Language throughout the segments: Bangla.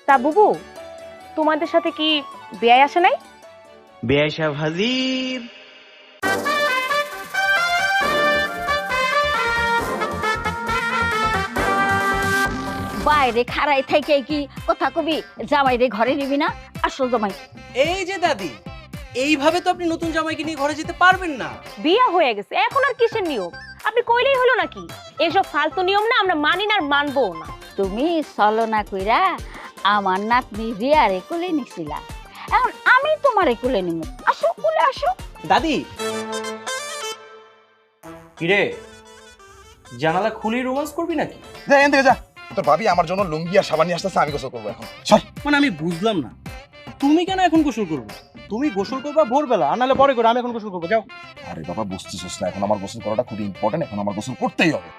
তা বুবু, তোমাদের সাথে কি বেয়াই আসে নাই? বেয়াই সাহেব হাজির। বাইরে খাড়াই থেকে কি কথা কবি, জামাই রে ঘরে নিবি না? আসল জামাই। এই যে দাদি, এইভাবে তো আপনি নতুন জামাইকে নিয়ে ঘরে যেতে পারবেন না। বিয়া হয়ে গেছে, এখন আর কিসের নিয়ম? আপনি কইলেই হলো নাকি? এসব ফালতু নিয়ম না আমরা মানি না আর মানবো না। তুমি চলো না কইরা আমার নাতনি রিয়ারে কোলে নিছিলা, এখন আমি তোমারে কোলে নিব। আসো কোলে আসো। দাদি, কিরে জানালা খুলেই রোমান্স করবি নাকি? যা এখান থেকে যা। তোর ভাবি আমার জন্য লুঙ্গি আর সাবান নিয়ে আসতেছে, আমি গোসল করবো এখন। সর। মানে আমি বুঝলাম না, তুমি কেন এখন গোসল করবে? তুমি গোসল করবা ভোরবেলা, আর নাহলে পরে করে, আমি এখন গোসল করবো, যাও। আরে বাবা বুঝতেছিস না, এখন আমার গোসল করাটা খুবই ইম্পর্টেন্ট, এখন আমার গোসল করতেই হবে।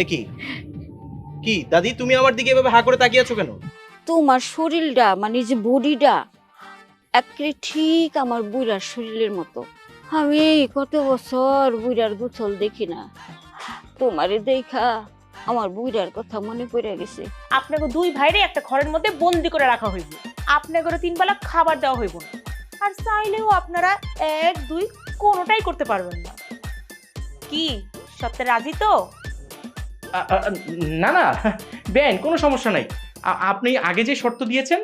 এ কি কি দাদি, তুমি আমার দিকে এভাবে হা করে তাকিয়ে আছো কেন? তোমার শরীরটা মানে যে বডিটা একেবারে ঠিক আমার বুড়ার শরীরের মতো। আমি কত বছর বুড়ার গোসল দেখি না, তোমারে দেখা আমার বুড়ার কথা মনে পড়ে গেছে। আপনাকে দুই ভাইরে একটা ঘরের মধ্যে বন্দি করে রাখা হইব, আপনাকে 3 বেলা খাবার দেওয়া হইব না, আর চাইলেও আপনারা 1 2 কোনোটাই করতে পারবেন না। কি সত্যি রাজি তো? না না বেন, কোনো সমস্যা নাই। আপনি আগে যে শর্ত দিয়েছেন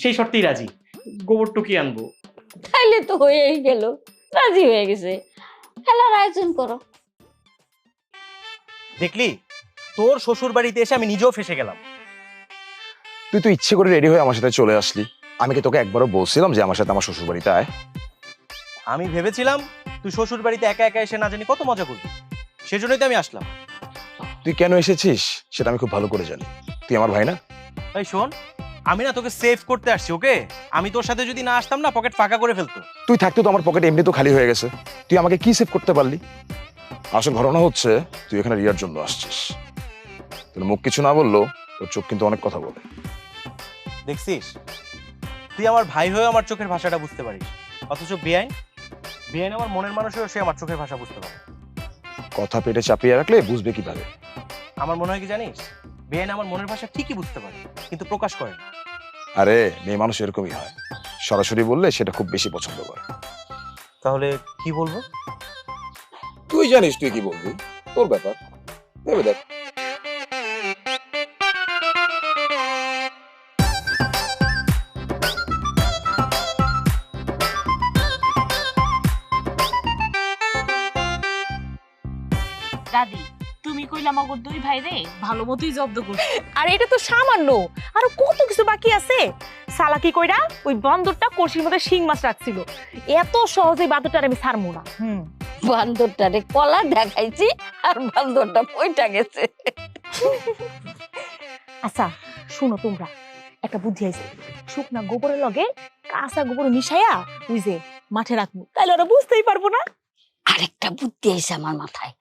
সেই শর্তেই রাজি। গোবর টুকি আনবো। তাইলে তো হয়েই গেল, রাজি হয়ে গেছে। খেলার আয়োজন করো। দেখলি, তোর শ্বশুর বাড়িতে এসে আমি নিজেও ফেসে গেলাম। তুই তো ইচ্ছে করে রেডি হয়ে আমার সাথে চলে আসলি। আমি কি তোকে একবারও বলছিলাম যে আমার সাথে আমার শ্বশুর বাড়িতে আয়? আমি ভেবেছিলাম তুই শ্বশুর বাড়িতে একা একা এসে না জানি কত মজা করবি, সেজন্যই তো আমি আসলাম। তুই কেন এসেছিস সেটা আমি খুব ভালো করে জানি। তুই আমার ভাই না? এই শোন, আমি না তোকে সেভ করতে আসছি, ওকে? আমি তোর সাথে যদি না আসতাম না, পকেট ফাঁকা করে ফেলতো। তুই থাকতে তো আমার পকেট এমনি তো খালি হয়ে গেছে, তুই আমাকে কি সেভ করতে পারলি? আসল ঘটনা হচ্ছে তুই এখানে রিয়ার জন্য আসছিস। তোর মুখ কিছু না বললো, তোর চোখ কিন্তু অনেক কথা বলে। দেখছিস, তুই আমার ভাই হয়ে আমার চোখের ভাষাটা বুঝতে পারিস, অথচ বেআইন বেআইন আমার মনের মানুষ হয়ে সে আমার চোখের ভাষা বুঝতে পারে। কথা পেটে চাপিয়ে রাখলে বুঝবে কিভাবে? আমার মনে হয় কি জানিস, বেআইন আমার মনের ভাষা ঠিকই বুঝতে পারে, কিন্তু প্রকাশ করে না। আরে মেয়ে মানুষ এরকমই হয়, সরাসরি বললে সেটা খুব বেশি পছন্দ করে। তাহলে কি বলবো? তুই জানিস তুই কি বলবি, তোর ব্যাপার, ভেবে দেখ। দাদি, তুমি কইলা আমাগো দুই ভাইরে ভালো মতোই জব্দ করছো। আর এটা তো সামান্য, আর কত কিছু বাকি আছে। সালাকি কইরা ওই বান্দরটা কলসির মধ্যে শিং মাছ রাখছিল, এত সহজে বান্দরটার আমি ছাড়মু না। বান্দরটারে কলা দেখাইছি আর বান্দরটা পয়টা গেছে। আচ্ছা শুনো, তোমরা একটা বুদ্ধি আইছে, শুকনা গোবরের লগে কাঁচা গোবর মিশাইয়া ওই যে মাঠে রাখবো, তাহলে ওরা বুঝতেই পারবো না। আরেকটা বুদ্ধি আইছে আমার মাথায়,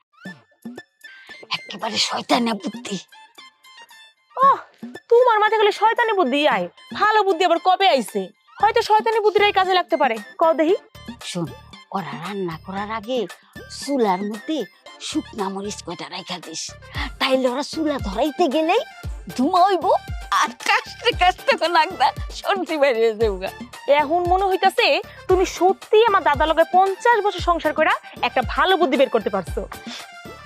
একেবারে শয়তানা বুদ্ধি। তোমার মাথায় গেলে শয়তানি বুদ্ধি আয়, ভালো বুদ্ধি আবার কবে আইছে? হয়তো শয়তানি বুদ্ধিটাই কাজে লাগতে পারে, কও দেখি। শোন, ওরা রান্না করার আগে চুলার মধ্যে শুকনা মরিচ কয়টা রাইখা দিস, তাইলে ওরা চুলা ধরাইতে গেলেই ধুমা হইব, আর কাশতে কাশতে তো লাগদা সর্দি বেরিয়ে যাবগা। এখন মনে হইতাছে তুমি সত্যি আমার দাদা লগে 50 বছর সংসার কইরা একটা ভালো বুদ্ধি বের করতে পারছো।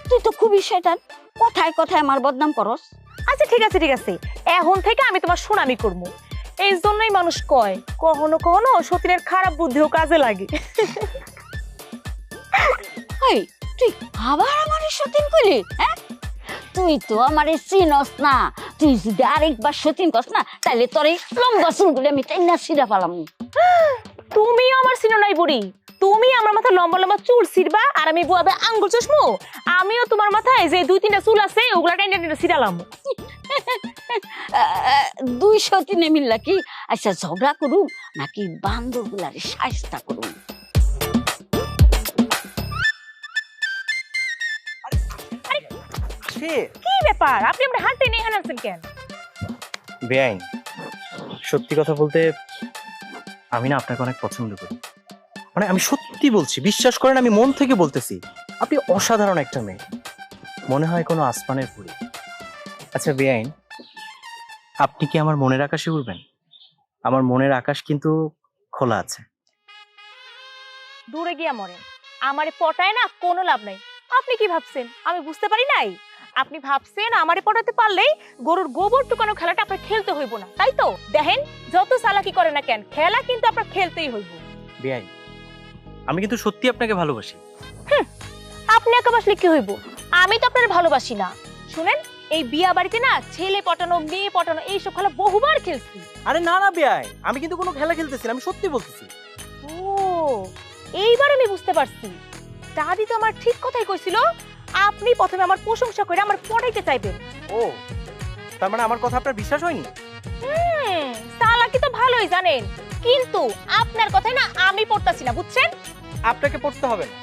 তুই তো খুবই শয়তান, কথায় কথায় আমার বদনাম করস। আচ্ছা ঠিক আছে ঠিক আছে, এখন থেকে আমি তোমার সুনামি করবো। এই জন্যই মানুষ কয় কখনো কখনো সতীনের খারাপ বুদ্ধিও কাজে লাগে। এই তুই আবার আমারে সতীন কইলি? হ্যাঁ, তুই তো আমারে চিনস না। তুই যদি আরেকবার সতীন কস না, তাইলে তোর এই লম্বা চুলগুলো আমি টাইনা ছিঁড়া ফেলাম। তুমিও আমার চিনো নাই বুড়ি, তুমি আমার মাথায় লম্বা লম্বা চুল ছিড়বা আর আমি বুয়াবে আঙ্গুল চশমু। আমিও তোমার মাথায় যে 2-3টা চুল আছে ওগুলা টাইনা টাইনা ছিড়ালাম। 2 সতীনে মিললা কি? আচ্ছা ঝগড়া করুম নাকি বান্দর গুলারে শায়েস্তা করুম? কি ব্যাপার, আপনি আমরা হাঁটতে নিয়ে হাঁটছেন কেন? বেআইন, সত্যি কথা বলতে আমি না আপনাকে অনেক পছন্দ করি। মানে আমি সত্যি বলছি, বিশ্বাস করেন, আমি মন থেকে বলতেছি। আপনি অসাধারণ একটা মেয়ে, মনে হয় কোনো আসমানের পরী। আচ্ছা বেআইন, আপনি কি আমার মনের আকাশে উড়বেন? আমার মনের আকাশ কিন্তু খোলা আছে। দূরে গিয়া মরেন, আমারে পটায় না কোনো লাভ নাই। আপনি কি ভাবছেন আমি বুঝতে পারি নাই? আপনি ভাবছেন আমারে পটাতে পারলেই গরুর গোবর টুকানো খেলাটা আপনার খেলতে হইব না, তাই তো? দেখেন, যত চালাকি করে না কেন, খেলা কিন্তু আপনার খেলতেই হইব। বেআইন, আমি কিন্তু সত্যি আপনাকে ভালোবাসি। আপনি একা বাসলে কি হইব? আমি তো আপনার ভালোবাসি না। শুনেন, এই বিয়া বাড়িতে না ছেলে পটানো মেয়ে পটানো এইসব খেলা বহুবার খেলছি। আরে না না বেআইন, আমি কিন্তু কোনো খেলা খেলতেছি না, আমি সত্যি বলতেছি। ও, এইবার আমি বুঝতে পারছি। দাদি তো আমার ঠিক কথাই কইছিল, আপনি প্রথমে আমার প্রশংসা করে আমার পড়াইতে চাইবেন। ও, তার মানে আমার কথা আপনার বিশ্বাস হয়নি? চালাকি তো ভালোই জানেন, কিন্তু আপনার কথাই না আমি পড়তাছি না, বুঝছেন? আপনাকে পড়তে হবে না।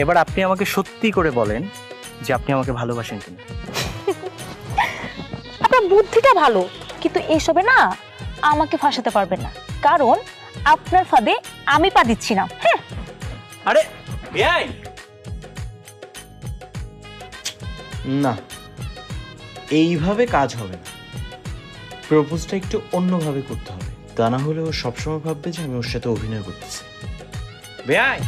এবার আপনি আমাকে সত্যি করে বলেন যে আপনি আমাকে ভালোবাসেন কিনা। আপনার বুদ্ধিটা ভালো, কিন্তু এসবে না আমাকে ফাঁসাতে পারবেন না, কারণ আপনার ফাঁদে আমি পা দিচ্ছি না। আরে বেআইন, না, এইভাবে কাজ হবে না। প্রপোজটা একটু অন্যভাবে করতে হবে, তা না হলে ও সবসময় ভাববে যে আমি ওর সাথে অভিনয় করতেছি। বেআইন,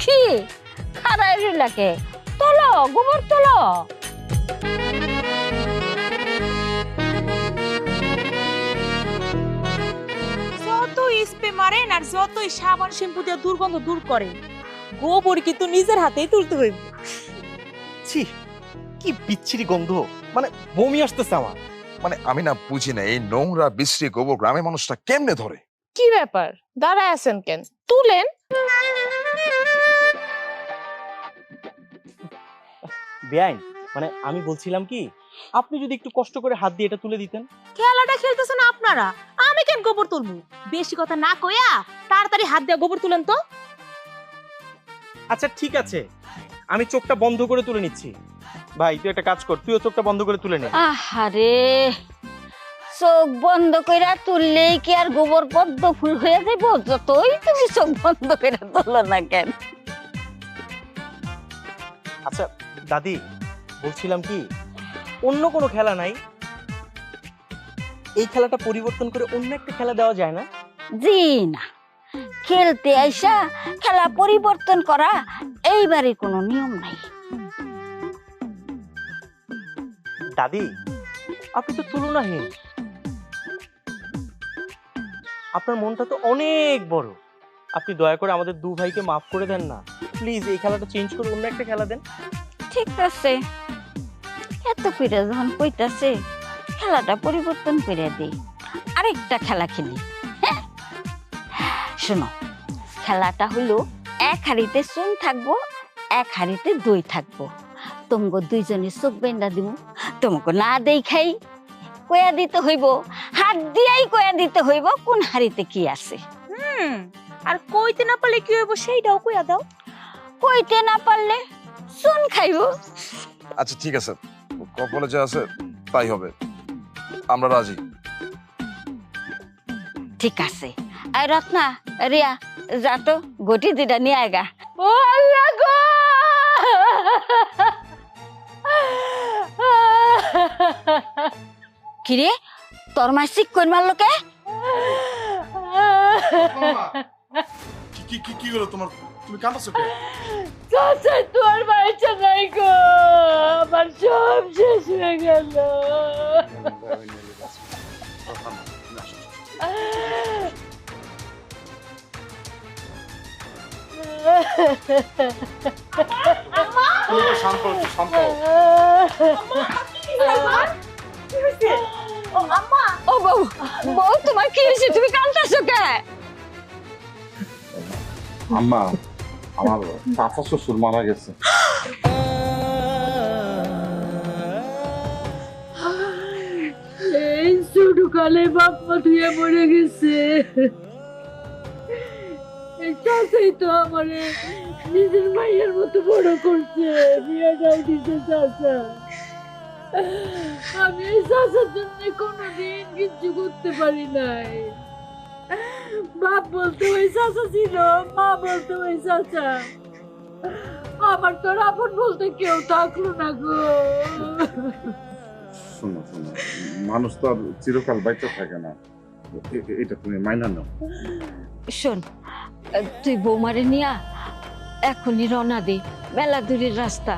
কি খারাই লাগে? তোলো গোবর তোলো। যতই স্প্রে মারেন আর যতই সাবান শ্যাম্পু দিয়ে দুর্গন্ধ দূর করেন, গোবর কিন্তু নিজের হাতেই তুলতে হইব। ছি, কি বিচ্ছিরি গন্ধ, মানে বমি আসতেছে আমার। মানে আমি না বুঝি না, এই নোংরা বিশ্রী গোবর গ্রামে মানুষটা কেমনে ধরে? কি ব্যাপার, দাঁড়ায় আছেন কেন? তুলেন। বেআইন, মানে আমি বলছিলাম কি, আপনি যদি একটু কষ্ট করে হাত দিয়ে এটা তুলে দিতেন। খেলাটা খেলতেছেন আপনারা, আমি কেন গোবর তুলবো? বেশি কথা না কইয়া তাড়াতাড়ি হাত দিয়ে গোবর তুলেন তো। আচ্ছা ঠিক আছে, আমি চোখটা বন্ধ করে তুলে নিচ্ছি। ভাই তুই একটা কাজ কর, তুইও চোখটা বন্ধ করে তুলে নে। আহারে, চোখ বন্ধ কইরা তুললেই কি আর গোবর পদ্ম ফুল হয়ে যাইব? যতই তুমি চোখ বন্ধ কইরা তুলো না কেন। আচ্ছা দাদি, বলছিলাম কি, অন্য কোনো খেলা নাই? এই খেলাটা পরিবর্তন করে অন্য একটা খেলা দেওয়া যায় না? জি না, খেলতে আইসা খেলা পরিবর্তন করা এইবারে কোনো নিয়ম নাই। দাদি, আপনি তো তুলনাহীন, আপনার মনটা তো অনেক বড়। আপনি দয়া করে আমাদের দু ভাইকে মাফ করে দেন না প্লিজ। এই খেলাটা চেঞ্জ করে অন্য একটা খেলা দেন। ঠিক আছে, এত কইরা যখন কইতাছে, খেলাটা পরিবর্তন করে দেই, আরেকটা খেলা খেলি। হ্যাঁ? শোনো, খেলাটা হলো এক হাড়িতে চুন থাকবো, এক হাড়িতে দই থাকবো। তোমাকে দুইজনের চোখ বেন্দা দিব, তোমাকে না দেখাই কয়া দিতে হইব, হাত দিয়াই কয়া দিতে হইব কোন হাড়িতে কি আছে। আর কইতে না পারলে কি হইব সেইটাও কইয়া দাও। কইতে না পারলে চুন খাইব। আচ্ছা ঠিক আছে, কপালে যা আছে তাই হবে, আমরা রাজি। ঠিক আছে, আর রত্না, রিয়া, যা তো গটি দিটা নিয়ে আয়গা। ও আল্লাহ গো, কিরে তোর মাসিক কোন মারলো কে? কি কি কি হলো তোমার? তুমি কাঁদছো কেন? চাচা তোর বাড়িতে নাই গো, আমার সব শেষ হয়ে গেল। তুমি শান্ত হও, শান্ত হও। ও বউ, বউ তোমার কি হয়েছে? তুমি কাঁদতেছো কে? আম্মা, আমার চাচা শ্বশুর মারা গেছে। এই ছোট কালে বাপ মা ধুয়ে মরে গেছে। এই চাচাই তো আমারে নিজের মায়ের মতো বড় করছে, বিয়েটাও দিতে চাচা। আমি এই চাচার জন্য কোনোদিন কিচ্ছু করতে পারি নাই। বাপ বলতে ওই চাচা ছিল, মা বলতে ওই চাচা। আমার তো আর আপন বলতে কেউ থাকলো না গো। শোনো শোনো, মানুষ তো আর চিরকাল বাইচা থাকে না, এটা তুমি মাইনা নাও। শোন, তুই বৌমারে নিয়া এখনই রওনা দে, মেলা দূরের রাস্তা।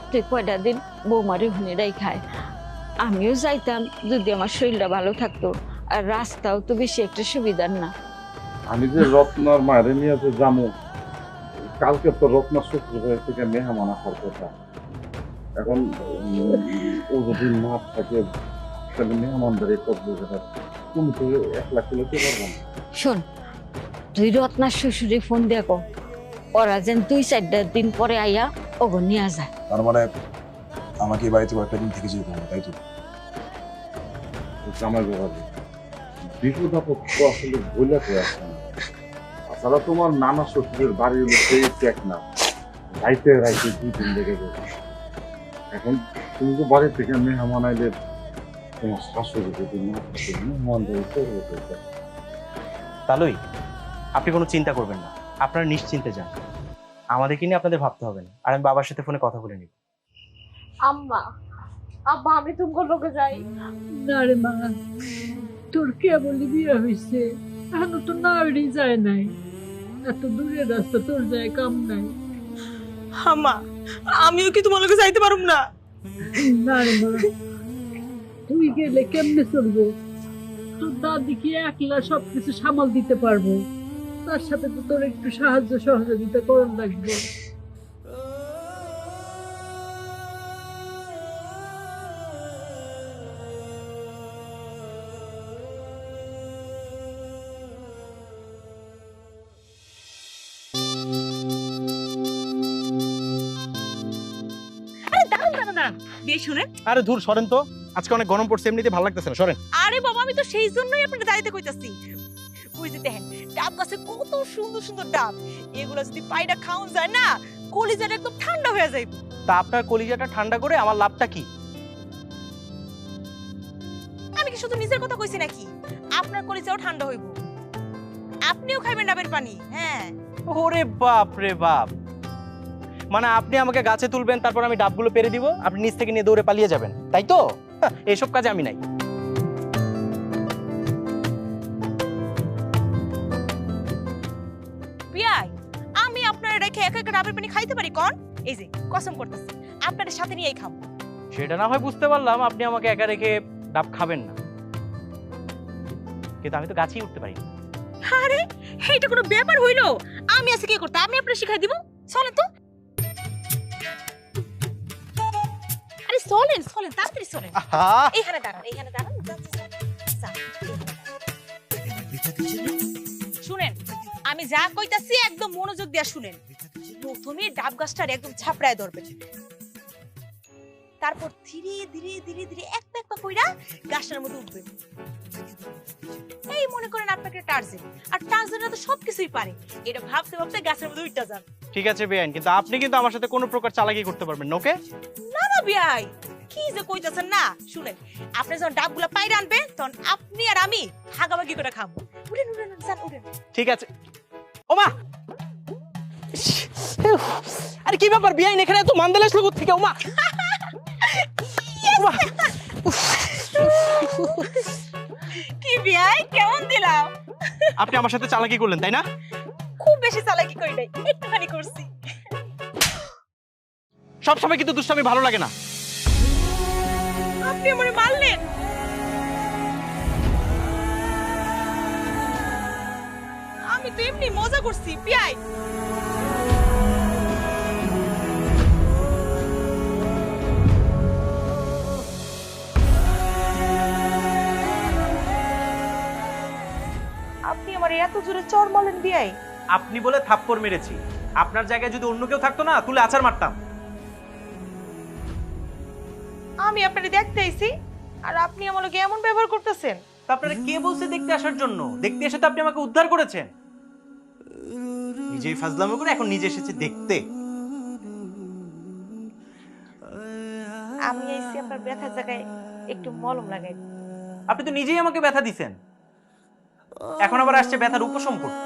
তুই কয়টা দিন বৌমারে হুনেরাই খায়। আমিও যাইতাম যদি আমার শরীরটা ভালো থাকতো, আর রাস্তাও তো বেশি একটা সুবিধার না। আমি যে রত্নার মায়ের নিয়ে যে যাবো, কালকে তো রত্নার শ্বশুর বাড়ি থেকে মেহমান আসার কথা। এখন ও যদি না থাকে তাহলে মেহমানদারি করবো, তুমি তো 1 লাখ কিলোতে পারবো না। শোন, তুই রত্নার শ্বশুরে ফোন দিয়ে কো, ওরা যেন 2-4 দিন পরে আইয়া ওগো নিয়ে যায়। তার মানে আমাকে এই বাড়িতে কয়েকটা দিন থেকে যেতে হবে, তাই তো? জামাই বাবা, বিপদ আপদ তো আসলে বইলা তো আসে না। তাছাড়া তোমার নানা শ্বশুরের বাড়ির হলো সেই ট্যাক না, রাইতে রাইতে 2 দিন লেগে যাবে। এখন তুমি তো বাড়ি থেকে মেহমান আইলে তোমার শাশুড়ি যদি না থাকে, মেহমানদারি করবে তো। তালুই, আপনি কোনো চিন্তা করবেন না, আপনারা নিশ্চিন্তে যান। আমাদেরকে নিয়ে আপনাদের ভাবতে হবে না। আর আমি বাবার সাথে ফোনে কথা বলে নিব। আম্মা, আব্বা আমি তোমার লোকে যাই। না রে মা, তোর কেবলই বিয়ে হয়েছে, এখনো তো নাড়ি যায় নাই। এত দূরের রাস্তা, তোর যায় কাম নাই। আম্মা, আমিও কি তোমার লগে যাইতে পারুম না? না রে মা, তুই গেলে কেমনে চলবো? তোর দাদি কি একলা সবকিছু সামাল দিতে পারবো? তার সাথে তো তোর একটু সাহায্য সহযোগিতা করার লাগবে। আরে দাঁড়ান দাঁড়ান দাঁড়ান, দিয়ে শুনেন। আরে দূর সরেন তো, আজকে অনেক গরম পড়ছে, এমনিতে ভালো লাগতেছে না, সরেন। আরে বাবা, আমি তো সেই জন্যই আপনাকে দাঁড়াইতে কইতাছি। ওই যে দেখেন, ডাব গাছে কত সুন্দর সুন্দর ডাব, এগুলো যদি পাইটা খাওয়া যায় না, কলিজাটা একদম ঠান্ডা হয়ে যাইব। তা আপনার কলিজাটা ঠান্ডা করে আমার লাভটা কি? আমি কি শুধু নিজের কথা কইছি নাকি? আপনার কলিজাও ঠান্ডা হইব, আপনিও খাইবেন ডাবের পানি। হ্যাঁ। ওরে বাপ রে বাপ, মানে আপনি আমাকে গাছে তুলবেন, তারপর আমি ডাবগুলো পেরে দিব, আপনি নিচ থেকে নিয়ে দৌড়ে পালিয়ে যাবেন, তাই তো? এইসব কাজে আমি নাই। বিয়াই, আমি আপনার রেখে একা একা ডাবের পানি খাইতে পারি কোন? এই যে কসম করতেছি, আপনাদের সাথে নিয়েই খাবো। সেটা না হয় বুঝতে পারলাম, আপনি আমাকে একা রেখে ডাব খাবেন না, কিন্তু আমি তো গাছেই উঠতে পারি না। আরে এইটা কোনো ব্যাপার হইলো? আমি আজকে কি করতে, আমি আপনার শিখাই দিব। চলেন তো, আরে চলেন চলেন, তাড়াতাড়ি চলেন। আহা, এইখানে দাঁড়ান, এইখানে দাঁড়ান। যান, যান, যান, এইখানে দাঁড়ান। শুনেন, আমি যা কইতাছি একদম মনোযোগ দিয়া শুনেন। প্রথমে ডাব গাছটার একদম ছাপড়ায় ধরবেন, তারপর ধীরে ধীরে ধীরে ধীরে এক পা এক পা কইরা গাছটার মধ্যে উঠবেন। এই মনে করেন আপনাকে টার্জেন, আর টার্জেনরা তো সবকিছুই পারে, এটা ভাবতে ভাবতে গাছের মধ্যে উঠতে যান। ঠিক আছে বেআইন, কিন্তু আপনি কিন্তু আমার সাথে কোনো প্রকার চালাকি করতে পারবেন না, ওকে? না না বিয়াই, কি যে কইতাছেন না। শুনেন, আপনি যখন ডাবগুলা পাইরা আনবেন, তখন আপনি আর আমি ভাগাভাগি করে খাবো। উঠেন উঠেন যান, উঠেন। ঠিক আছে। ওমা, আরে কি ব্যাপার বেআইন, এখানে এত মান্দাল আসলো কোথা থেকে? ওমা, ওমা, কি বিয়াই, কেমন দিলাম? আপনি আমার সাথে চালাকি করলেন, তাই না? খুব বেশি চালাকি করি নাই, একটুখানি করছি। সবসময় কিন্তু দুষ্টামি ভালো লাগে না। আপনি আমারে মারলেন। আমি তো এমনি মজা করছি বিয়াই। আপনি আমারে এত জোরে চড় মারলেন বিয়াই। আপনি বলে থাপ্পড় মেরেছি, আপনার জায়গায় যদি অন্য কেউ থাকতো না, তুলে আছাড় মারতাম। আমি আপনারে দেখতে আইছি, আর আপনি আমার লগে এমন ব্যবহার করতেছেন। তা আপনারা কে বলছে দেখতে আসার জন্য? দেখতে এসে তো আপনি আমাকে উদ্ধার করেছেন। নিজেই ফাজলামো করে এখন নিজে এসেছে দেখতে। আমি আইছি আপনার ব্যথার জায়গায় একটু মলম লাগাই। আপনি তো নিজেই আমাকে ব্যথা দিছেন। এখন আবার আসছে ব্যথার উপশম করতে।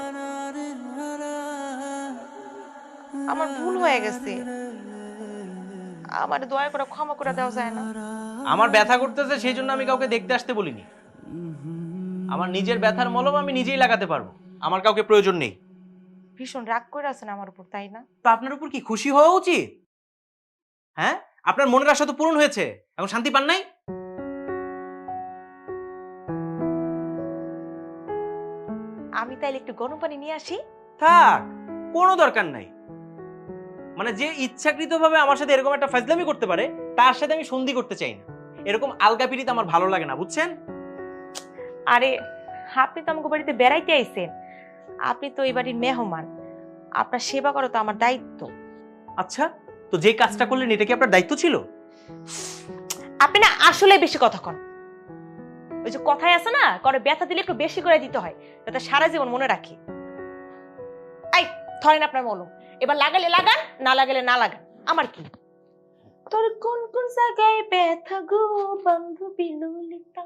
আমার ভুল হয়ে গেছে, আমার দয়া করে ক্ষমা করে দেওয়া যায় না? আমার ব্যথা করতেছে সেই জন্য আমি কাউকে দেখতে আসতে বলিনি। আমার নিজের ব্যথার মলম আমি নিজেই লাগাতে পারবো, আমার কাউকে প্রয়োজন নেই। ভীষণ রাগ করে আছেন আমার উপর, তাই না? তো আপনার উপর কি খুশি হওয়া উচিত? হ্যাঁ, আপনার মনের আশা তো পূরণ হয়েছে, এখন শান্তি পান নাই? আমি তাইলে একটু গরম পানি নিয়ে আসি? থাক, কোনো দরকার নাই। মানে যে ইচ্ছাকৃতভাবে আমার সাথে এরকম একটা ফাজলামি করতে পারে তার সাথে আমি সন্ধি করতে চাই না। এরকম আলগা পিড়িতে আমার ভালো লাগে না, বুঝছেন? আরে আপনি তো আমাকে বাড়িতে বেড়াইতে আইছেন, আপনি তো এই বাড়ির মেহমান, আপনার সেবা করা তো আমার দায়িত্ব। আচ্ছা, তো যে কাজটা করলেন এটা কি আপনার দায়িত্ব ছিল? আপনি না আসলে বেশি কথা কন। ওই যে কথাই আছে না, করে ব্যথা দিলে একটু বেশি করে দিতে হয়, যাতে সারা জীবন মনে রাখি। এই ধরেন আপনার মলম, এবার লাগালে লাগান, না লাগালে না লাগান, আমার কি? তোর কোন কোন জায়গায় ব্যথা গো বান্ধবী ললিতা,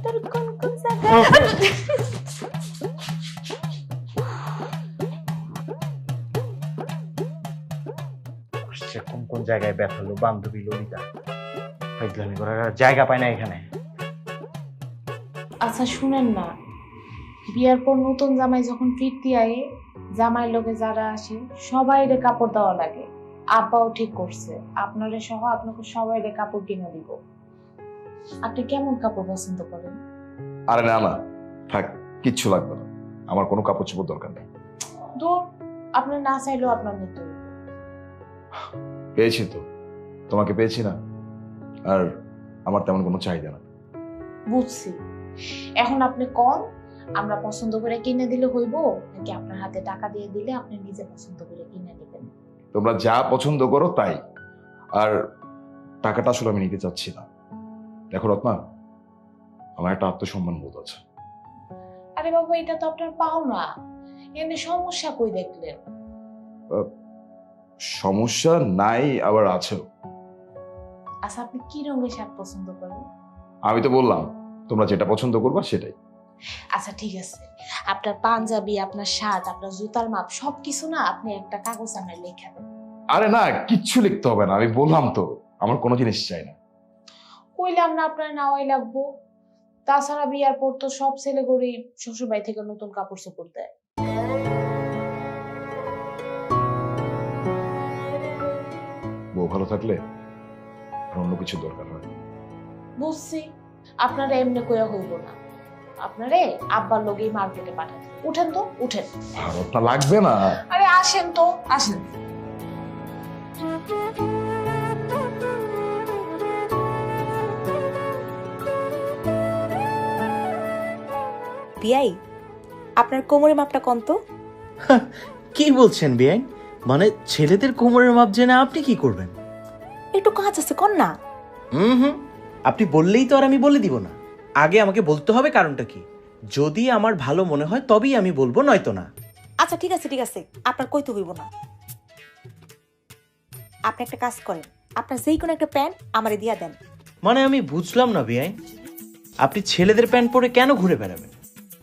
তোর কোন কোন জায়গায়। কোন কোন জায়গায় ব্যথালো বান্ধবী ললিতা, ফাইজলামি করার আর জায়গা পায় না এখানে। আচ্ছা শুনেন না, বিয়ার পর নতুন জামাই যখন ফিরতি আয়ে, জামাই লোকে যারা আসে সবাইরে কাপড় দেওয়া লাগে। আব্বাও ঠিক করছে, আপনারে সহ আপনাকে সবাইরে কাপড় কিনে দিব। আপনি কেমন কাপড় পছন্দ করেন? আরে না না, থাক, কিচ্ছু লাগবে না, আমার কোনো কাপড় চোপড় দরকার নেই। দূর, আপনার না চাইলেও আপনার নিতে হইবে। পেয়েছি তো, তোমাকে পেয়েছি না, আর আমার তেমন কোনো চাহিদা না। বুঝছি, এখন আপনি কম আমরা পছন্দ করে কিনে দিলে হইব, নাকি আপনার হাতে টাকা দিয়ে দিলে আপনি নিজে পছন্দ করে কিনে নেবেন? তোমরা যা পছন্দ করো তাই, আর টাকাটা আসলে আমি নিতে চাচ্ছি না। দেখো রত্না, আমার একটা আত্মসম্মান বোধ আছে। আরে বাবা, এটা তো আপনার পাওনা, এনে সমস্যা কই দেখলেন? সমস্যা নাই, আবার আছেও। আচ্ছা আপনি কি রঙের শার্ট পছন্দ করেন? আমি তো বললাম তোমরা যেটা পছন্দ করবা সেটাই। আচ্ছা ঠিক আছে, আপনার পাঞ্জাবি, আপনার শার্ট, আপনার জুতার মাপ সবকিছু না আপনি একটা কাগজ আমায় লেখা দেন। আরে না, কিচ্ছু লিখতে হবে না, আমি বললাম তো আমার কোনো জিনিস চাই না। কইলাম না আপনার নাওয়াই লাগবো। তাছাড়া বিয়ার পর তো সব ছেলে গড়ি শ্বশুর বাড়ি থেকে নতুন কাপড় চোপড় দেয়। বউ ভালো থাকলে আর অন্য কিছু দরকার হয়। বুঝছি, আপনারা এমনি কইয়া হইব না, আপনারে আব্বার লগেই মার্কেটে পাঠাতে। উঠেন তো, উঠেন। রত্না লাগবে না। আরে আসেন তো, আসেন। বিয়াই, আপনার কোমরের মাপটা কত? কি বলছেন বেআইন? মানে ছেলেদের কোমরের মাপ জেনে আপনি কি করবেন? একটু কাজ আছে, কর না। হুম, আপনি বললেই তো আর আমি বলে দিব না। আগে আমাকে বলতে হবে কারণটা কি। যদি আমার ভালো মনে হয় তবেই আমি বলবো, নয়তো না। আচ্ছা ঠিক আছে ঠিক আছে, আপনার কইতে হইব না। আপনি একটা কাজ করেন, আপনার যেই কোনো একটা প্যান্ট আমারে দিয়া দেন। মানে আমি বুঝলাম না বেআইন, আপনি ছেলেদের প্যান্ট পরে কেন ঘুরে বেড়াবেন?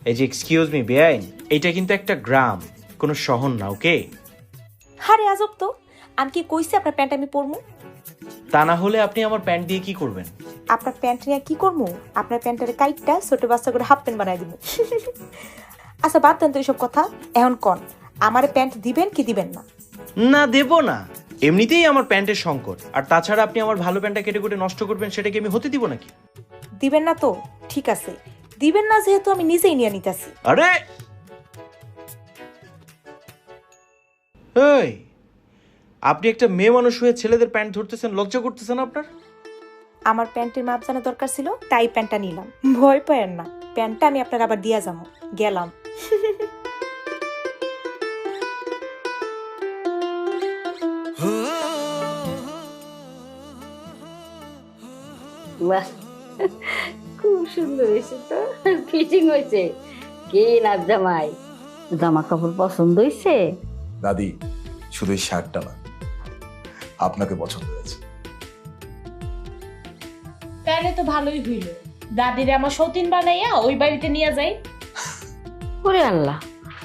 এই যে এক্সকিউজ মি বেআইন, এটা কিন্তু একটা গ্রাম, কোনো শহর না, ওকে? আরে আজব তো, আমি কি কইছি আপনার প্যান্ট আমি পরমু? তা না হলে আপনি আমার প্যান্ট দিয়ে কি করবেন? আপনার প্যান্ট নিয়ে কি করবো? আপনার প্যান্টের কাইটটা ছোট বাচ্চা করে হাফ প্যান্ট বানাই দিব। আচ্ছা বাদ দেন তো এইসব কথা, এখন কন আমারে প্যান্ট দিবেন কি দিবেন না? না, দেব না। এমনিতেই আমার প্যান্টের সংকট, আর তাছাড়া আপনি আমার ভালো প্যান্টটা কেটে কুটে নষ্ট করবেন, সেটাকে আমি হতে দিব নাকি? দিবেন না তো ঠিক আছে, দিবেন না যেহেতু আমি নিজেই নিয়ে নিতেছি। আরে এই, আপনি একটা মেয়ে মানুষ হয়ে ছেলেদের প্যান্ট ধরতেছেন, লজ্জা করতেছেন আপনার? আমার প্যান্টের মাপ জানা দরকার ছিল, তাই প্যান্টটা নিলাম। ভয় পায়েন না, প্যান্টটা আমি আপনার আবার দিয়া যাবো। গেলাম। বাহ, খুব সুন্দর হয়েছে তো, ফিটিং হয়েছে। কি লাভ জামাই, জামা কাপড় পছন্দ হয়েছে? দাদি, শুধু এই শার্টটা না, আপনাকে পছন্দ হয়েছে। তাহলে তো ভালোই হইল, দাদিরে আমার সতীন বানাইয়া ওই বাড়িতে নিয়ে যাই। ওরে আল্লাহ,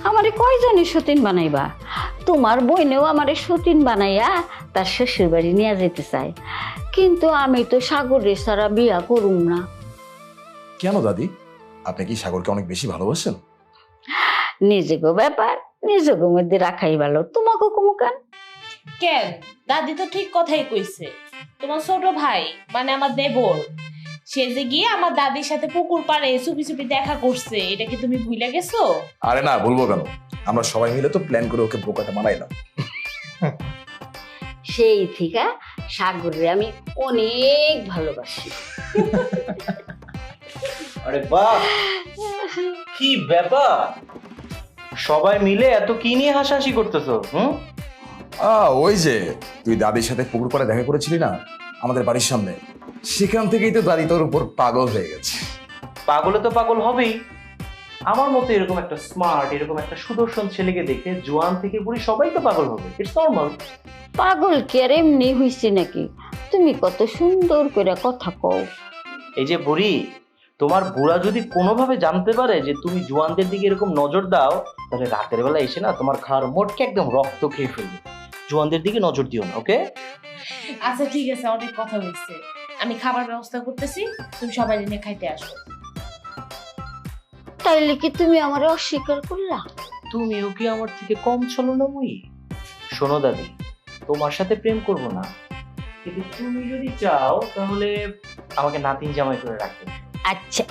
আমারে কয়জনে সতীন বানাইবা? তোমার বইনেও আমারে সতীন বানাইয়া তার শ্বশুর বাড়ি নিয়ে যেতে চায়, কিন্তু আমি তো সাগরের ছাড়া বিয়া করুম না। কেন দাদি, আপনি কি সাগরকে অনেক বেশি ভালোবাসেন? নিজেকে ব্যাপার নিজেকে মধ্যে রাখাই ভালো, তোমাকে কুমুকান। কেন, দাদি তো ঠিক কথাই কইছে। তোমার ছোট ভাই মানে আমার দেবর, সে যে গিয়ে আমার দাদির সাথে পুকুর পাড়ে চুপি চুপি দেখা করছে, এটা কি তুমি ভুলে গেছো? আরে না, বলবো কেন, আমরা সবাই মিলে তো প্ল্যান করে ওকে বোকাটা বানাইলাম। সেই থেকে সাগরে আমি অনেক ভালোবাসি। আরে বাহ, কি ব্যাপার, সবাই মিলে এত কি নিয়ে হাসাহাসি করতেছো? ওই যে তুই দাদির সাথে পুকুর পাড়ে দেখা করেছিলি না আমাদের বাড়ির সামনে, সেখান থেকেই তো দাদি তোর উপর পাগল হয়ে গেছে। পাগলে তো পাগল হবেই। আমার মতো এরকম একটা স্মার্ট, এরকম একটা সুদর্শন ছেলেকে দেখে জোয়ান থেকে বুড়ি সবাই তো পাগল হবে, ইটস নরমাল। পাগল কি আর এমনি হইছি নাকি? তুমি কত সুন্দর করে কথা কও। এই যে বুড়ি, তোমার বুড়া যদি কোনোভাবে জানতে পারে যে তুমি জোয়ানদের দিকে এরকম নজর দাও, তাহলে রাতের বেলা এসে না তোমার খাওয়ার মোটকে একদম রক্ত খেয়ে ফেলবে। জোয়ানদের দিকে নজর দিও না, ওকে? আচ্ছা ঠিক আছে, অনেক কথা হয়েছে, আমি খাবার ব্যবস্থা করতেছি, তুমি সবাই নিয়ে খাইতে আসো। তাইলে কি তুমি আমারে অস্বীকার করলা? তুমিও কি আমার থেকে কম চলো না মুই? শোনো দাদি, তোমার সাথে প্রেম করব না, কিন্তু তুমি যদি চাও তাহলে আমাকে নাতিন জামাই করে রাখবে। আচ্ছা,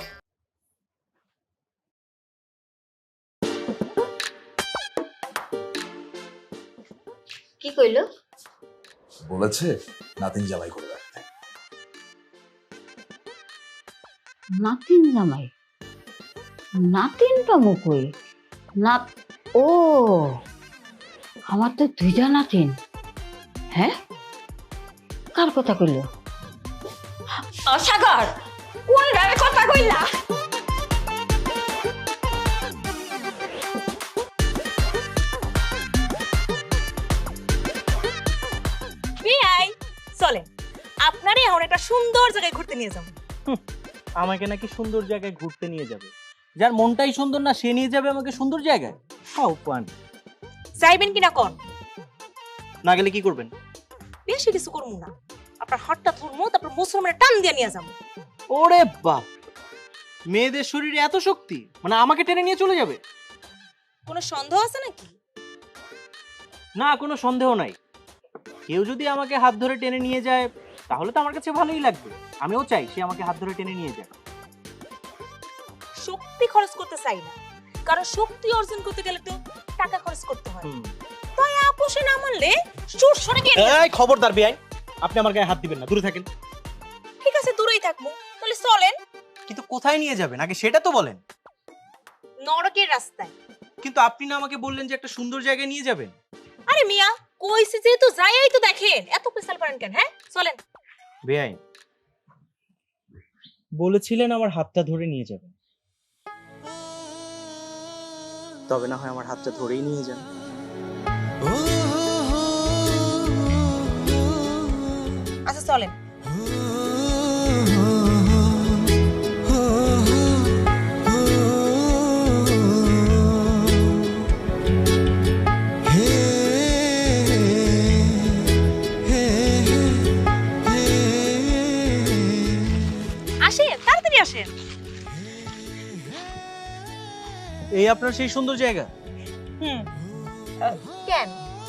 কি কইলো? বলেছে নাতিন জামাই করে রাখতে। নাতিন জামাই? নাতিন পামু কই? নাত ও, আমার তো দুইটা নাতিন। হ্যাঁ, কার কথা কইলো? সাগর, কোন গায়ে কথা কইলা? চলেন, আপনারই এখন একটা সুন্দর জায়গায় ঘুরতে নিয়ে যাবো। আমাকে নাকি সুন্দর জায়গায় ঘুরতে নিয়ে যাবে? যার মনটাই সুন্দর না সে নিয়ে যাবে আমাকে সুন্দর জায়গায়? চাইবেন কিনা কোন? না গেলে কি করবেন? বেশি কিছু করবো না, আপনার হাতটা ধরবো, তারপর মুসলমানের টান দিয়ে নিয়ে যাবো। ওরে বাপ, মেয়েদের শরীরে এত শক্তি, মানে আমাকে টেনে নিয়ে চলে যাবে? কোনো সন্দেহ আছে নাকি? না, কোনো সন্দেহ নাই। কেউ যদি আমাকে হাত ধরে টেনে নিয়ে যায় তাহলে তো আমার কাছে ভালোই লাগবে। আমিও চাই সে আমাকে হাত ধরে টেনে নিয়ে যায়। শক্তি খরচ করতে চাই না, কারণ শক্তি অর্জন করতে গেলে তো টাকা খরচ করতে হয়। তাই আপোষে না মানলে সুর সরে গিয়ে এই খবরদার বেয়াই, আপনি আমার গায়ে হাত দিবেন না, দূরে থাকেন। ঠিক আছে, দূরেই থাকবো, তাহলে চলেন। কিন্তু কোথায় নিয়ে যাবেন আগে সেটা তো বলেন। নরকের রাস্তায়। কিন্তু আপনি না আমাকে বললেন যে একটা সুন্দর জায়গায় নিয়ে যাবেন। আরে মিয়া, কইছি যেহেতু যাইই তো দেখেন, এত পেছাল পারেন কেন? হ্যাঁ চলেন। বেয়াই, বলেছিলেন আমার হাতটা ধরে নিয়ে যাবেন, তবে না হয় আমার হাতটা ধরেই নিয়ে যান। আচ্ছা চলেন। আসেন, তাড়াতাড়ি আসেন। এই আপনার সেই সুন্দর জায়গা? কেন,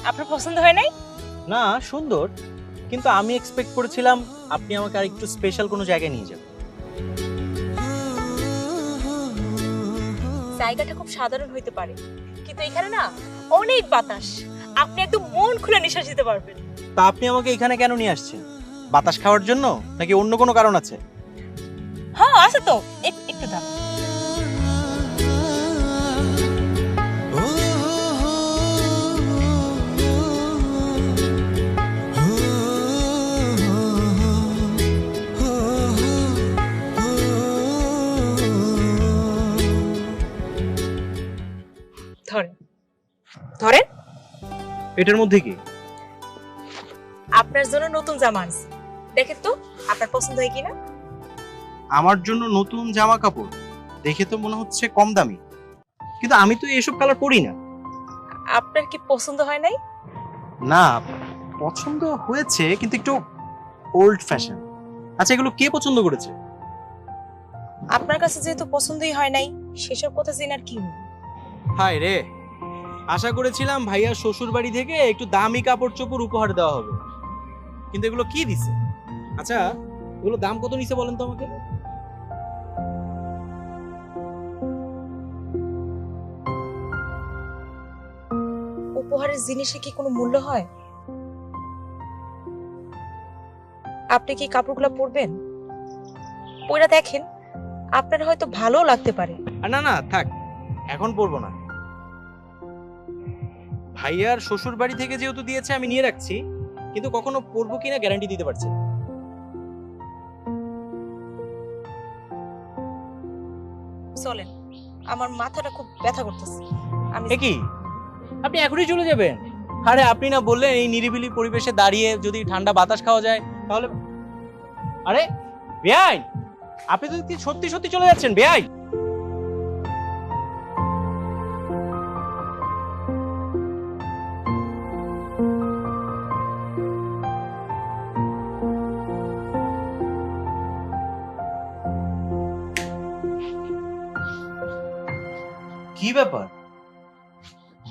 আপনার পছন্দ হয় নাই? না, সুন্দর, কিন্তু আমি এক্সপেক্ট করেছিলাম আপনি আমাকে আর একটু স্পেশাল কোনো জায়গায় নিয়ে যাবেন। জায়গাটা খুব সাধারণ হইতে পারে, কিন্তু এখানে না অনেক বাতাস, আপনি একদম মন খুলে নিঃশ্বাস নিতে পারবেন। তা আপনি আমাকে এখানে কেন নিয়ে আসছেন? বাতাস খাওয়ার জন্য নাকি অন্য কোনো কারণ আছে? হ্যাঁ আছে তো, একটু দাম। ধরেন ধরেন। এটার মধ্যে কি? আপনার জন্য নতুন জামা আনছি, দেখেন তো আপনার পছন্দ হয় কিনা। আমার জন্য নতুন জামা কাপড়? দেখে তো মনে হচ্ছে কম দামি। কিন্তু আমি তো এসব কালার পরি না। আপনার কি পছন্দ হয় নাই? না, পছন্দ হয়েছে কিন্তু একটু ওল্ড ফ্যাশন। আচ্ছা, এগুলো কে পছন্দ করেছে? আপনার কাছে যেহেতু পছন্দই হয় নাই, সেসব কথা জেনে আর কি হবে? হায় রে, আশা করেছিলাম ভাইয়া শ্বশুর বাড়ি থেকে একটু দামি কাপড় চোপড় উপহার দেওয়া হবে, কিন্তু এগুলো কি দিছে? আচ্ছা, এগুলো দাম কত নিছে বলেন তো আমাকে? উপহারের জিনিসে কি কোনো মূল্য হয়? আপনি কি কাপড়গুলো পরবেন? পরে দেখেন, আপনার হয়তো ভালো লাগতে পারে। না না, থাক, এখন পরবো না। ভাইয়ার শ্বশুর বাড়ি থেকে যেহেতু দিয়েছে আমি নিয়ে রাখছি, কিন্তু কখনো পরবো কিনা গ্যারান্টি দিতে পারছি না। চলেন, আমার মাথাটা খুব ব্যথা করতেছে। আমি কি আপনি এখনই চলে যাবেন? আরে আপনি না বললেন এই নিরিবিলি পরিবেশে দাঁড়িয়ে যদি ঠান্ডা বাতাস খাওয়া যায় তাহলে। আরে বেআইন, আপনি তো সত্যি সত্যি চলে যাচ্ছেন বেআইন? কি ব্যাপার,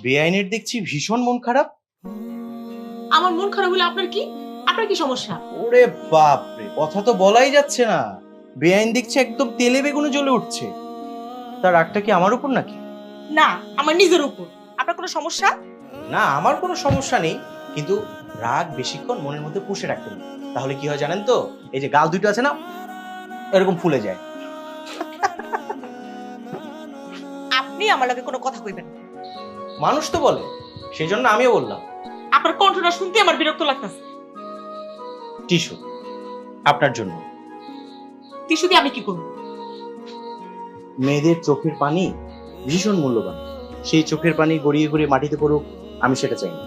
বেআইনের দেখছি ভীষণ মন খারাপ। আমার মন খারাপ হলে আপনার কি? আপনার কি সমস্যা? ওরে বাপ রে, কথা তো বলাই যাচ্ছে না। বেআইন দেখছি একদম তেলে বেগুনে জ্বলে উঠছে। তার রাগটা কি আমার উপর নাকি? না, আমার নিজের উপর। আপনার কোনো সমস্যা? না, আমার কোনো সমস্যা নেই, কিন্তু রাগ বেশিক্ষণ মনের মধ্যে পুষে রাখতে নেই। তাহলে কি হয় জানেন তো, এই যে গাল দুটো আছে না, এরকম ফুলে যায়। আপনি আমার লগে কোনো কথা কইবেন না। মানুষ তো বলে, সেই জন্য আমিও বললাম। আপনার কণ্ঠটা শুনতে আমার বিরক্ত লাগতেছে। টিস্যু আপনার জন্য। টিস্যু দিয়ে আমি কি করব? মেয়েদের চোখের পানি ভীষণ মূল্যবান, সেই চোখের পানি গড়িয়ে গড়িয়ে মাটিতে পড়ুক, আমি সেটা চাই না।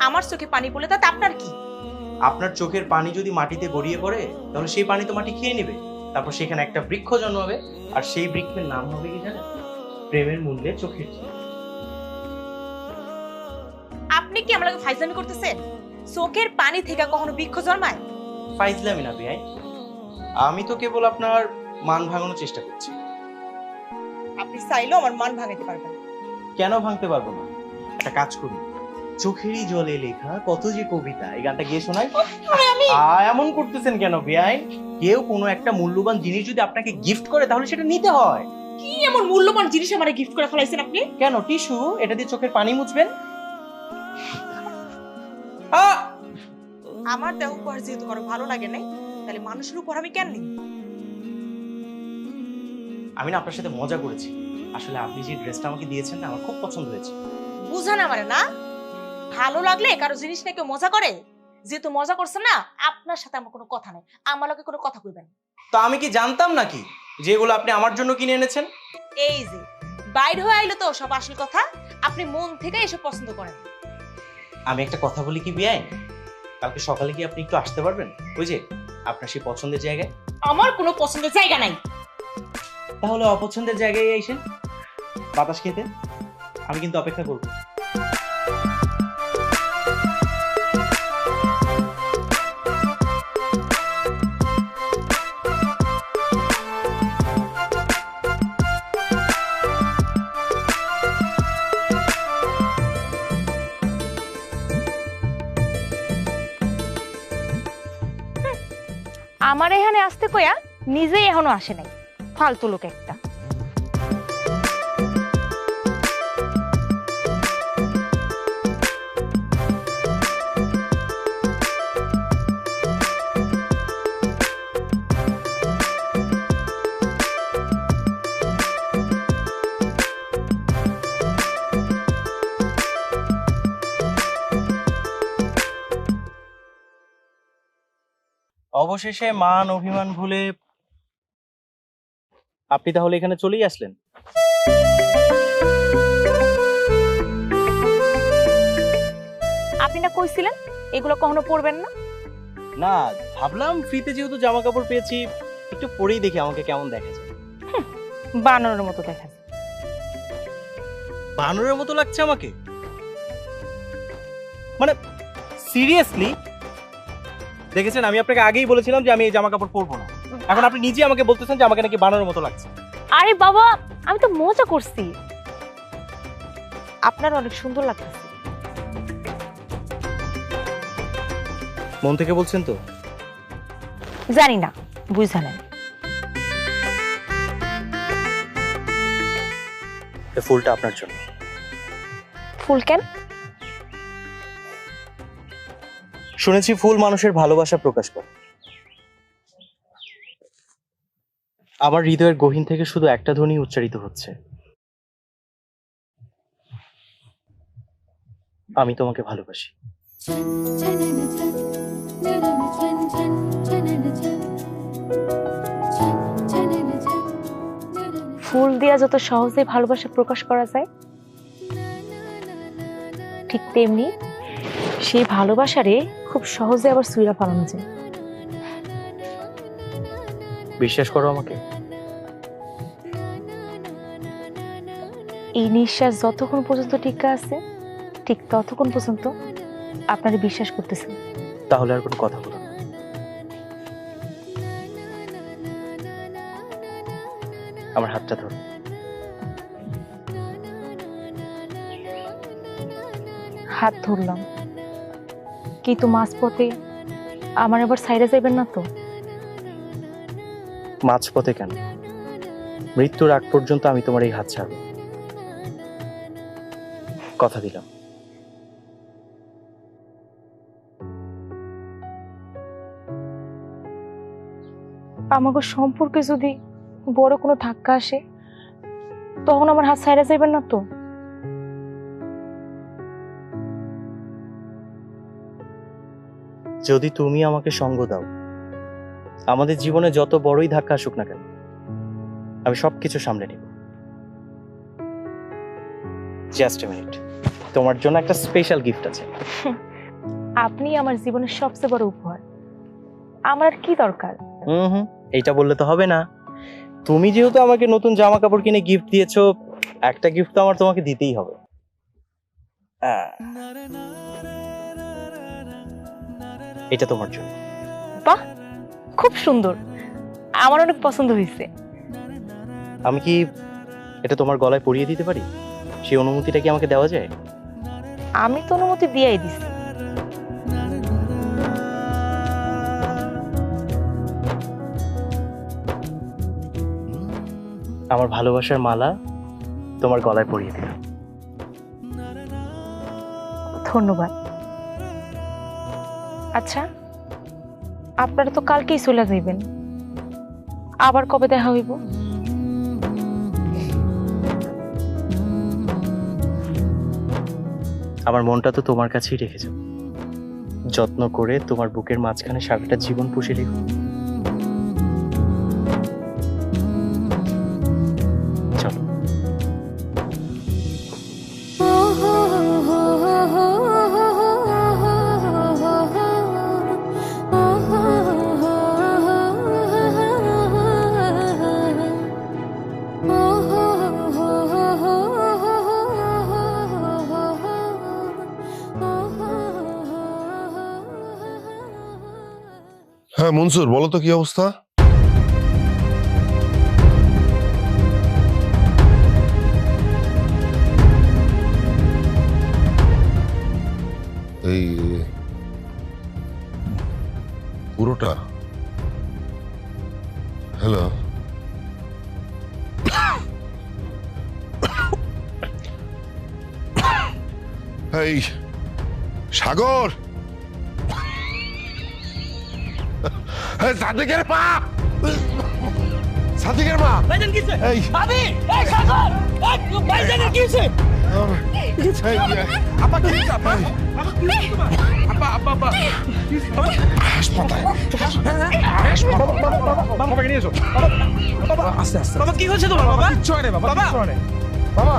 আমার চোখে পানি পড়লে তাতে আপনার কি? আপনার চোখের পানি যদি মাটিতে গড়িয়ে পড়ে, তাহলে সেই পানি তো মাটি খেয়ে নেবে, তারপর সেখানে একটা বৃক্ষ জন্মাবে, আর সেই বৃক্ষের নাম হবে কি জানেন? প্রেমের মূল্যে চোখের জল। আপনি কি আমার লগে ফাইজলামি করতেছেন? চোখের পানি থেকে কখনো বৃক্ষ জন্মায়? ফাইজলামি না বেআই, আমি তো কেবল আপনার মান ভাঙানোর চেষ্টা করছি। আপনি চাইলেও আমার মান ভাঙাতে পারবেন না। কেন ভাঙতে পারবো না? একটা কাজ করি, চোখেরই জলে লেখা কত যে কবিতা, এই গানটা গিয়ে শোনাই। এমন করতেছেন কেন বেআই? কেউ কোনো একটা মূল্যবান জিনিস যদি আপনাকে গিফট করে, তাহলে সেটা নিতে হয়। কি এমন মূল্যবান জিনিস আমারে গিফট করে ফেলাইছেন আপনি? কেন টিস্যু? এটা দিয়ে চোখের পানি মুছবেন। আমার দেহ উপহার যেহেতু কারো ভালো লাগে নাই, তাহলে মানুষের উপর আমি কেন নিব? আমি না আপনার সাথে মজা করেছি। আসলে আপনি যে ড্রেসটা আমাকে দিয়েছেন না, আমার খুব পছন্দ হয়েছে। বুঝান আমারে না? ভালো লাগলে কারো জিনিস নিয়ে কেউ মজা করে? যেহেতু মজা করছেন না, আপনার সাথে আমার কোনো কথা নাই। আমার লগে কোনো কথা কইবেন না। তো আমি কি জানতাম নাকি যে এগুলো আপনি আমার জন্য কিনে এনেছেন? এই যে বাইরে হয়ে আইলো তো সব আসল কথা। আপনি মন থেকে এসব পছন্দ করেন। আমি একটা কথা বলি কি বেআই, কালকে সকালে কি আপনি একটু আসতে পারবেন? ওই যে আপনার সেই পছন্দের জায়গায়। আমার কোনো পছন্দের জায়গা নাই। তাহলে অপছন্দের জায়গায় আইসেন বাতাস খেতে, আমি কিন্তু অপেক্ষা করব। আমার এখানে আসতে কইয়া নিজেই এখনো আসে নাই, ফালতু লোক একটা। অবশেষে মান অভিমান ভুলে আপনি তাহলে এখানে চলেই আসলেন। আপনি না কইছিলেন এগুলো কখনো পরবেন না? না, ভাবলাম ফ্রিতে যেহেতু জামা কাপড় পেয়েছি, একটু পরেই দেখি আমাকে কেমন দেখা যায়। বানরের মতো দেখা যায়। বানরের মতো লাগছে আমাকে? মানে সিরিয়াসলি? দেখেছেন, আমি আপনাকে আগেই বলেছিলাম যে আমি এই জামা কাপড় পরবো না। এখন আপনি নিজে আমাকে বলতেছেন যে আমাকে নাকি বানরের মতো লাগছে। আরে বাবা, আমি তো মজা করছি। আপনার অনেক সুন্দর লাগতেছে। মন থেকে বলছেন তো? জানি না, বুঝা নেন। এই ফুলটা আপনার জন্য। ফুল কেন? শুনেছি ফুল মানুষের ভালোবাসা প্রকাশ করে। আমার হৃদয়ের গহীন থেকে শুধু একটা ধ্বনি উচ্চারিত হচ্ছে, আমি তোমাকে ভালোবাসি। ফুল দিয়া যত সহজে ভালোবাসা প্রকাশ করা যায়, ঠিক তেমনি সেই ভালোবাসারে খুব সহজে আবার সুইরা ফেলানো যায়। বিশ্বাস করো আমাকে। এই নিঃশ্বাস যতক্ষণ পর্যন্ত টিকা আছে, ঠিক ততক্ষণ পর্যন্ত আপনারা বিশ্বাস করতেছেন। তাহলে আর কোনো কথা বলো না। আমার হাতটা ধরো। হাত ধরলাম, কিন্তু মাঝপথে আমার আবার সাইডে যাইবেন না তো? মাঝপথে কেন? মৃত্যুর আগ পর্যন্ত আমি তোমার এই হাত ছাড়ব, কথা দিলাম। আমাকে সম্পর্কে যদি বড় কোনো ধাক্কা আসে, তখন আমার হাত সাইডে যাইবেন না তো? যদি তুমি আমাকে সঙ্গ দাও, আমাদের জীবনে যত বড়ই ধাক্কা আসুক না কেন, আমি সবকিছু সামলে নিব। জাস্ট এ মিনিট, তোমার জন্য একটা স্পেশাল গিফট আছে। আপনি আমার জীবনের সবচেয়ে বড় উপহার, আমার আর কি দরকার? এইটা বললে তো হবে না। তুমি যেহেতু আমাকে নতুন জামা কাপড় কিনে গিফট দিয়েছো, একটা গিফট তো আমার তোমাকে দিতেই হবে। এটা তোমার জন্য। বাহ, খুব সুন্দর, আমার অনেক পছন্দ হয়েছে। আমি কি এটা তোমার গলায় পরিয়ে দিতে পারি? সেই অনুমতিটা কি আমাকে দেওয়া যায়? আমি তো অনুমতি দিয়েই দিছি। আমার ভালোবাসার মালা তোমার গলায় পরিয়ে দিলাম। ধন্যবাদ। আচ্ছা, আপনারা তো কালকেই চলে যাইবেন, আবার কবে দেখা হইব? আমার মনটা তো তোমার কাছেই রেখে যাও, যত্ন করে তোমার বুকের মাঝখানে সারাটা জীবন পুষে রেখো। চলো। হ্যাঁ মনসুর, বলো তো কি অবস্থা? এই পুরোটা? হ্যালো, এই সাগর, সাদিকের মা, সাদিকের মা, ভাইজান কিছে? এই ভাবি, এই সাগর, এই ভাইজানের কিছে? আপা কি হইছে? আপা আপা আপা আপা হাসপাতাল, বাবাকে নিয়ে এসো। বাবা আস্তে আস্তে। বাবা কি হচ্ছে তোমার? বাবা কিচ্ছু হয় না। বাবা কিচ্ছু হয় না। বাবা